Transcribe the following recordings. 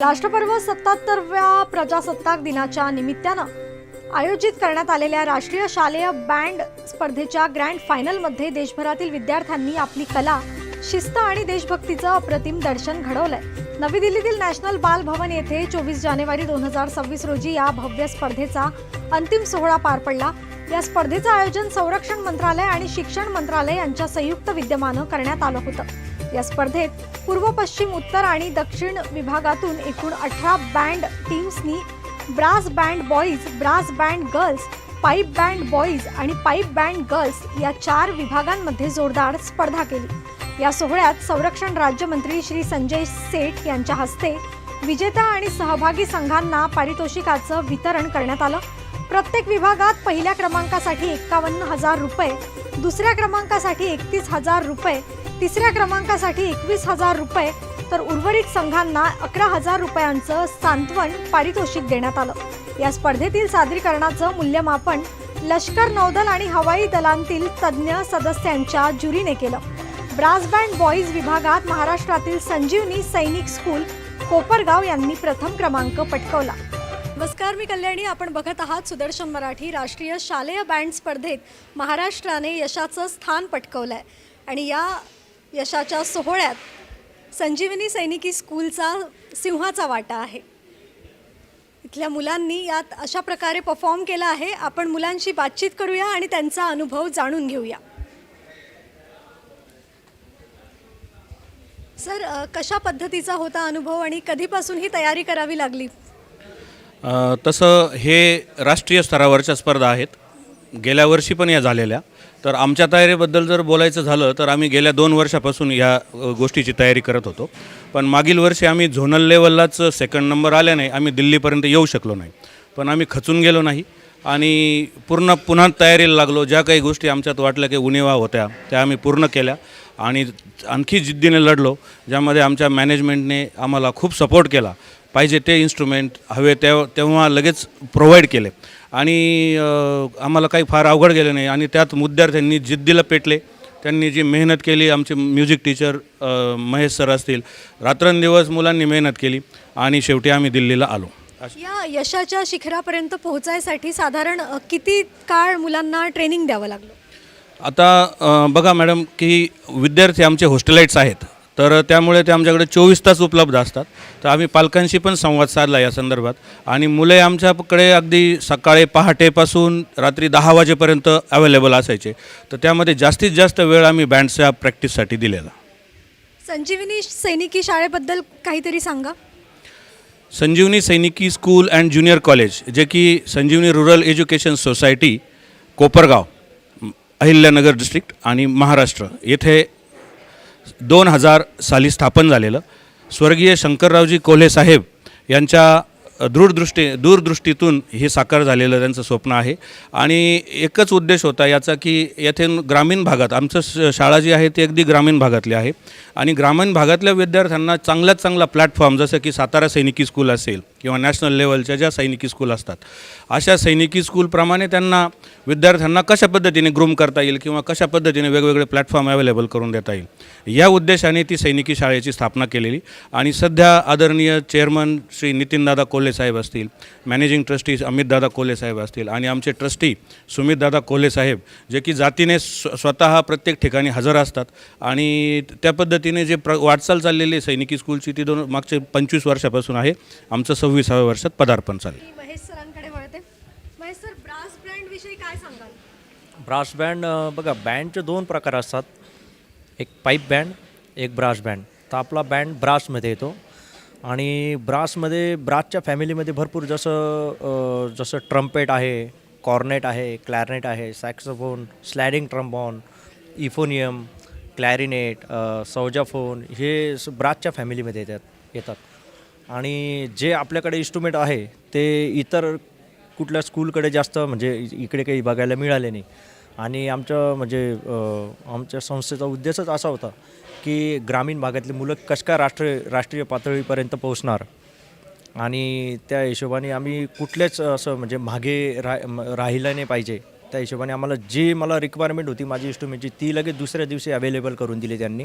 राष्ट्रपर्व 77व्या प्रजासत्ताक दिनाच्या निमित्तानं आयोजित करण्यात आलेल्या राष्ट्रीय शालेय बँड स्पर्धेच्या ग्रँड फायनलमध्ये देशभरातील विद्यार्थ्यांनी आपली कला, शिस्त आणि देशभक्तीचं अप्रतिम दर्शन घडवलंय। नवी दिल्लीतील नॅशनल बाल भवन येथे 24 जानेवारी 2026 रोजी या भव्य स्पर्धेचा अंतिम सोहळा पार पडला। या स्पर्धेचं आयोजन संरक्षण मंत्रालय आणि शिक्षण मंत्रालय यांच्या संयुक्त विद्यमानं करण्यात आलं होतं। या स्पर्धेत पूर्व, पश्चिम, उत्तर आणि दक्षिण विभागातून एकूण 18 बँड टीम्सनी brass band boys, brass band girls, pipe band boys आणि पाईप बँड गर्ल्स या 4 विभागांमध्ये जोरदार स्पर्धा केली। या सोहळ्यात संरक्षण राज्यमंत्री श्री संजय सेठ यांच्या हस्ते विजेता आणि सहभागी संघांना पारितोषिकाचं वितरण करण्यात आलं। प्रत्येक विभागात पहिल्या क्रमांकासाठी 51,000 रुपये, दुसऱ्या क्रमांकासाठी 31,000 रुपये, तिसऱ्या क्रमांकासाठी 21,000 रुपये तर उर्वरित संघांना 11,000 रुपयांचं सांत्वन पारितोषिक देण्यात आलं। या स्पर्धेतील सादरीकरणाचं मूल्यमापन लष्कर, नौदल आणि हवाई दलांतील तज्ज्ञ सदस्यांच्या ज्युरीने केलं। ब्रास बँड बॉईज विभागात महाराष्ट्रातील संजीवनी सैनिक स्कूल, कोपरगाव यांनी प्रथम क्रमांक पटकावला। नमस्कार, मी कल्याणी। आपण बघत आहात सुदर्शन मराठी। राष्ट्रीय शालेय बँड स्पर्धेत महाराष्ट्राने यशाचं स्थान पटकावलंय आणि या यशाच्या सोहळ्यात संजीवनी सैनिकी स्कूलचा सिंहाचा वाटा आहे। इथल्या मुलांनी यात अशा प्रकारे परफॉर्म केला आहे। आपण मुलांशी बातचीत करूया आणि त्यांचा अनुभव जाणून घेऊया। सर, कशा पद्धतीचा होता अनुभव आणि कधीपासून ही तयारी करावी लागली? तसं हे राष्ट्रीय स्तरावरच्या स्पर्धा आहेत। गेल्या वर्षी पण या झालेल्या। तर आमच्या तयारीबद्दल जर बोलायचं झालं तर आम्ही गेल्या 2 वर्षापासून या गोष्टीची तयारी करत होतो। पण मागील वर्षी आम्ही झोनल लेवललाच सेकंड नंबर आल्याने आम्ही दिल्लीपर्यंत येऊ शकलो नाही। पण आम्ही खचून गेलो नाही आणि पुन्हा तयारीला लागलो। ज्या काही गोष्टी आमच्यात वाटल्या की उणिवा होत्या त्या आम्ही पूर्ण केल्या आणि आणखी जिद्दीने लढलो, ज्यामध्ये आमच्या मॅनेजमेंटने आम्हाला खूप सपोर्ट केला। पाहिजे ते इन्स्ट्रुमेंट हवे तेव्हा लगेच प्रोव्हाइड केले आणि आम्हाला काही फार अवघड गेलं नाही आणि त्यात विद्यार्थ्यांनी जिद्दीला पेटले। त्यांनी जी मेहनत केली, आमचे म्युझिक टीचर महेश सर असतील, रात्रंदिवस मुलांनी मेहनत केली आणि शेवटी आम्ही दिल्लीला आलो। या यशाच्या शिखरापर्यंत पोहोचायसाठी साधारण किती काळ मुलांना ट्रेनिंग द्यावं लागलं? आता बघा मॅडम की विद्यार्थी आमचे हॉस्टेलाइट्स आहेत, तर त्यामुळे ते आमच्याकडे 24 तास उपलब्ध असतात। तर आम्ही पालकांशी पण संवाद साधला या संदर्भात आणि मुले आमच्याकडे अगदी सकाळी पहाटेपासून रात्री 10 वाजेपर्यंत अवेलेबल असायचे। तर त्यामध्ये जास्तीत जास्त वेळ आम्ही बँडच्या प्रॅक्टिससाठी दिलेला। संजीवनी सैनिकी शाळेबद्दल काहीतरी सांगा। संजीवनी सैनिकी स्कूल अँड ज्युनियर कॉलेज, जे की Sanjivani rural education society, Kopargaon, Ahilyanagar district आणि महाराष्ट्र येथे 2000 साली स्थापन झालेलं। स्वर्गीय शंकररावजी कोल्हे साहेब यांच्या दूरदृष्टीतून हे साकार झालेलं त्यांचं स्वप्न आहे आणि एकच उद्देश होता याचा की येथे ग्रामीण भागात आमचं शाळा जी आहे ती अगदी ग्रामीण भागातली आहे आणि ग्रामीण भागातल्या विद्यार्थ्यांना चांगल्यात चांगला प्लॅटफॉर्म, जसं की सातारा सैनिकी स्कूल असेल किंवा नॅशनल लेवलच्या ज्या सैनिकी स्कूल असतात, अशा सैनिकी स्कूलप्रमाणे त्यांना विद्यार्थ्यांना कशा पद्धतीने ग्रूम करता येईल किंवा कशा पद्धतीने वेगवेगळे प्लॅटफॉर्म अवेलेबल करून देता येईल, या उद्देशाने ती सैनिकी शाळेची स्थापना केलेली आणि सध्या आदरणीय चेअरमन श्री नितीनदादा कोल्हे साहेब असतील, मॅनेजिंग ट्रस्टी अमितदादा कोल्हे साहेब असतील आणि आमचे ट्रस्टी सुमितदादा कोल्हे साहेब, जे की जातीने स्वतः प्रत्येक ठिकाणी हजर असतात आणि त्या पद्धतीने जे वाटचाल चाललेली सैनिकी स्कूलची ती मागचे 25 वर्षापासून आहे। आमचं 26व्या वर्षात पदार्पण चालेल। महेश सरांकडे वळते। महेश सर, ब्रास बँड विषयी काय सांगाल? ब्रास बँड बघा, बँडचे 2 प्रकार असतात, एक पाईप बँड, एक ब्रास बँड। तर आपला बँड ब्रासमध्ये येतो आणि ब्रासच्या फॅमिलीमध्ये भरपूर जसं ट्रम्पेट आहे, कॉर्नेट आहे, क्लॅरनेट आहे, सॅक्सोफोन, स्लायडिंग ट्रम्बॉन, इफोनियम, क्लॅरिनेट, सौजाफोन हे ब्रासच्या फॅमिलीमध्ये येतात आणि जे आपल्याकडे इन्स्ट्रुमेंट आहे ते इतर कुठल्या स्कूलकडे जास्त म्हणजे इकडे काही बघायला मिळाले नाही आणि आमच्या संस्थेचा उद्देशच असा होता की ग्रामीण भागातली मुलं कसं काय राष्ट्रीय पातळीपर्यंत पोहोचणार आणि त्या हिशोबाने आम्ही कुठल्याच असं म्हणजे मागे राहिलं नाही पाहिजे। त्या हिशोबाने मला रिक्वायरमेंट होती माझी इन्स्ट्रुमेंटची ती लगेच दुसऱ्या दिवशी अवेलेबल करून दिली त्यांनी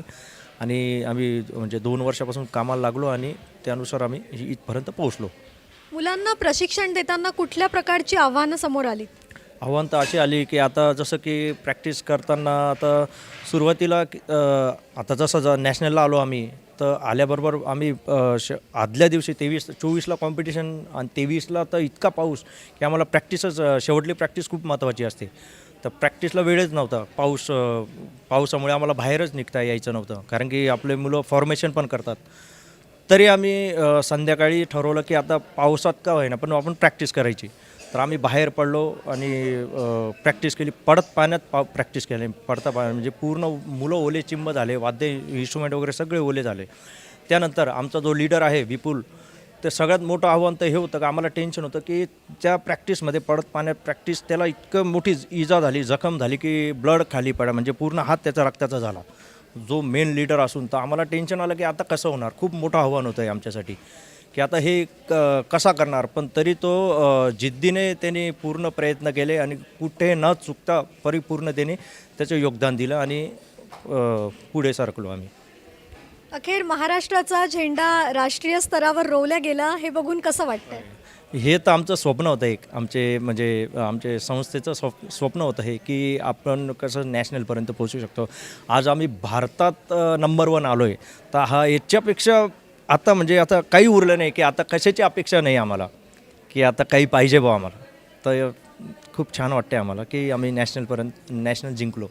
आणि आम्ही म्हणजे 2 वर्षापासून कामाला लागलो आणि त्यानुसार आम्ही इथपर्यंत पोहोचलो. मुलांना प्रशिक्षण देताना कुठल्या प्रकारची आव्हानं समोर आली? आव्हान तर अशी आली की आता जसं की प्रॅक्टिस करताना आता सुरुवातीला आता जसं नॅशनलला आलो आम्ही, तर आल्याबरोबर आम्ही आदल्या दिवशी 24ला कॉम्पिटिशन आणि 23ला तर इतका पाऊस की आम्हाला प्रॅक्टिसच शेवटली प्रॅक्टिस खूप महत्त्वाची असते. तर प्रॅक्टिसला वेळच नव्हता. पावसामुळे आम्हाला बाहेरच निघता यायचं नव्हतं, कारण की आपले मुलं फॉर्मेशन पण करतात. तरी आम्ही संध्याकाळी ठरवलं की आता पावसात का होईना पण आपण प्रॅक्टिस करायची. तर आम्ही बाहेर पडलो आणि प्रॅक्टिस केली. पडत पाण्यात प्रॅक्टिस केली. पडता पाण्यात म्हणजे पूर्ण मुलं ओले चिंब झाले, वाद्य इन्स्ट्रुमेंट वगैरे सगळे ओले झाले. त्यानंतर आमचा जो लीडर आहे विपुल, ते सगळ्यात मोठं आव्हान तर हे होतं की आम्हाला टेन्शन होतं की त्या प्रॅक्टिसमध्ये पडत पाण्यात प्रॅक्टिस त्याला इतकं मोठी इजा झाली, जखम झाली की ब्लड खाली पडा, म्हणजे पूर्ण हात त्याचा रक्ताचा झाला. जो मेन लीडर असून तर आम्हाला टेन्शन आलं की आता कसं होणार. खूप मोठं आव्हान होतं आहे आमच्यासाठी की आता हे कसा करणार. पण तरी तो जिद्दीने त्याने पूर्ण प्रयत्न केले आणि कुठे न चुकता परिपूर्णतेने त्याचं योगदान दिलं आणि पुढे सरकलो आम्ही. अखेर महाराष्ट्राचा झेंडा राष्ट्रीय स्तरावर रोवला गेला, हे बघून कसं वाटतंय? हे तर आमचं स्वप्न होतं एक, आमचे संस्थेचं स्वप्न होतं हे की आपण कसं नॅशनलपर्यंत पोहोचू शकतो. आज आम्ही भारतात नंबर 1 आलो आहे. तर हा याच्यापेक्षा आता काही उरलं नाही की आता कशाची अपेक्षा नाही आम्हाला की आता काही पाहिजे बुवा आम्हाला. तर खूप छान वाटते आम्हाला की आम्ही नॅशनल जिंकलो.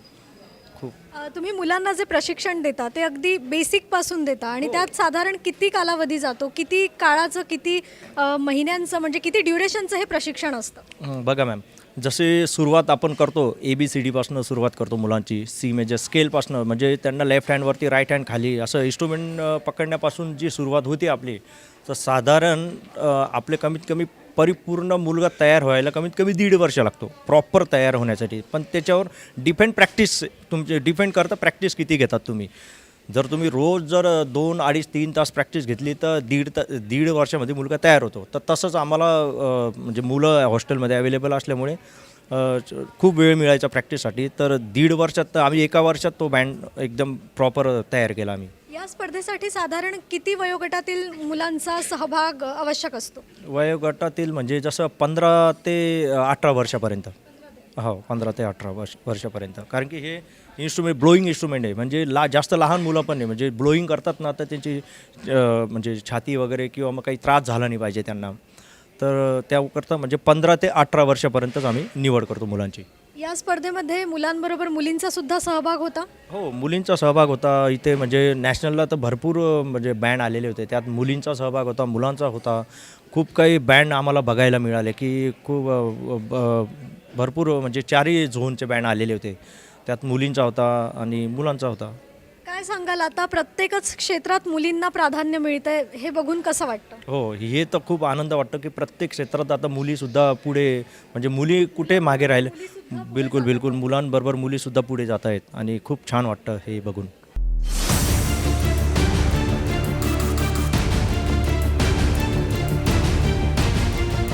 खूप तुम्ही मुलांना जे प्रशिक्षण देता ते अगदी बेसिकपासून देता आणि त्यात साधारण किती कालावधी जातो, किती काळाचं, किती महिन्यांचं, म्हणजे किती ड्युरेशनचं हे प्रशिक्षण असतं? बघा मॅम, जसे सुरुवात आपण करतो ABCDपासून सुरुवात करतो मुलांची. सी मेजर स्केलपासून, म्हणजे त्यांना लेफ्ट हँडवरती राईट हँड खाली असं इन्स्ट्रुमेंट पकडण्यापासून जी सुरुवात होती आपली, तर साधारण आपले कमीत कमी परिपूर्ण मुलगा तयार व्हायला कमीत कमी 1.5 वर्ष लागतो प्रॉपर तयार होण्यासाठी. पण त्याच्यावर डिपेंड करतं प्रॅक्टिस किती घेतात तुम्ही. जर तुम्ही रोज 2, 2.5, 3 तास प्रॅक्टिस घेतली तर 1.5 वर्षामध्ये मुलगा तयार होतो. तर तसंच आम्हाला म्हणजे मुलं हॉस्टेलमध्ये अवेलेबल असल्यामुळे खूप वेळ मिळायचा प्रॅक्टिससाठी. तर 1.5 वर्षात तर आम्ही 1 वर्षात तो बँड एकदम प्रॉपर तयार केला आम्ही. या स्पर्धेसाठी साधारण किती वयोगटातील मुलांचा सहभाग आवश्यक असतो? वयोगटातील म्हणजे जसं 15 ते 18 वर्षापर्यंत. हो, 15 ते 18 वर्षापर्यंत. कारण की हे ब्लोईंग इन्स्ट्रुमेंट आहे. म्हणजे जास्त लहान मुलं पण नाही, म्हणजे ब्लोईंग करतात ना, तर त्यांची म्हणजे छाती वगैरे किंवा मग काही त्रास झाला नाही पाहिजे त्यांना. तर त्याकरता म्हणजे 15 ते 18 वर्षापर्यंतच आम्ही निवड करतो मुलांची. या स्पर्धेमध्ये मुलांबरोबर मुलींचा सुद्धा सहभाग होता? हो, मुलींचा सहभाग होता. इथे म्हणजे नॅशनलला तर भरपूर म्हणजे बँड आलेले होते. त्यात मुलींचा सहभाग होता, मुलांचा होता. खूप काही बँड आम्हाला बघायला मिळाले की खूप भरपूर म्हणजे 4ही झोनचे बँड आलेले होते. त्यात मुलींचा होता आणि मुलांचा होता. काय सांगाल, आता प्रत्येकच क्षेत्रात मुलींना प्राधान्य मिळतंय, हे बघून कसं वाटतं? हो, हे तर खूप आनंद वाटतं की प्रत्येक क्षेत्रात आता मुलीसुद्धा पुढे, म्हणजे मुली कुठे मागे राहिले. बिलकुल मुलांबरोबर मुलीसुद्धा पुढे जात आहेत आणि खूप छान वाटतं हे बघून.